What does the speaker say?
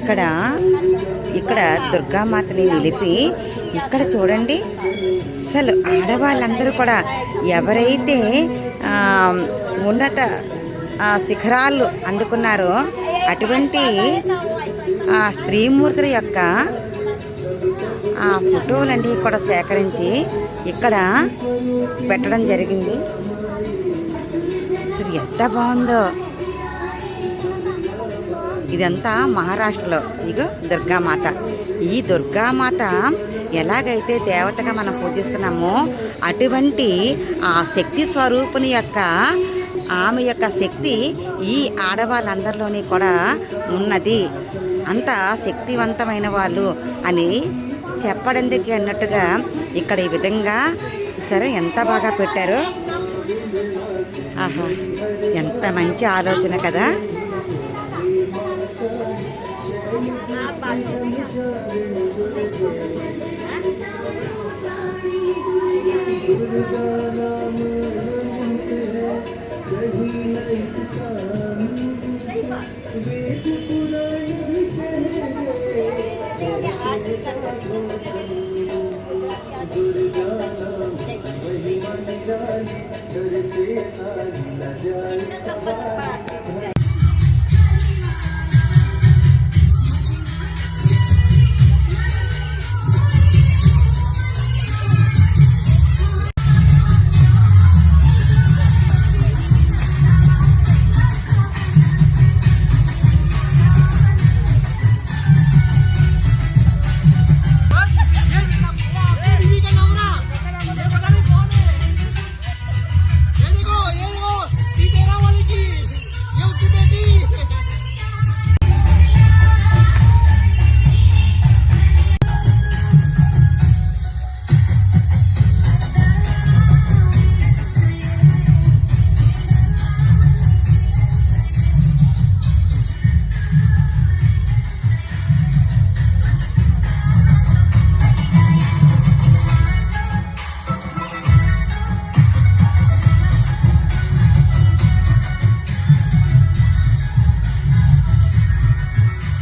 ఇక్కడ ఇక్కడ దుర్గామాతని నిలిపి ఇక్కడ చూడండి, అసలు ఆడవాళ్ళందరూ కూడా ఎవరైతే ఉన్నత శిఖరాలు అందుకున్నారో అటువంటి స్త్రీమూర్తుల యొక్క ఫోటోలన్నీ కూడా సేకరించి ఇక్కడ పెట్టడం జరిగింది. అసలు ఎంత బాగుందో. ఇదంతా మహారాష్ట్రలో. ఇగో దుర్గామాత. ఈ దుర్గామాత ఎలాగైతే దేవతగా మనం పూజిస్తున్నామో అటువంటి ఆ శక్తి స్వరూపుని యొక్క ఆమె యొక్క శక్తి ఈ ఆడవాళ్ళందరిలోని కూడా ఉన్నది. అంత శక్తివంతమైన వాళ్ళు అని చెప్పడానికి అన్నట్టుగా ఇక్కడ ఈ విధంగా చూసారా ఎంత బాగా పెట్టారో. ఆహా, ఎంత మంచి ఆలోచన కదా.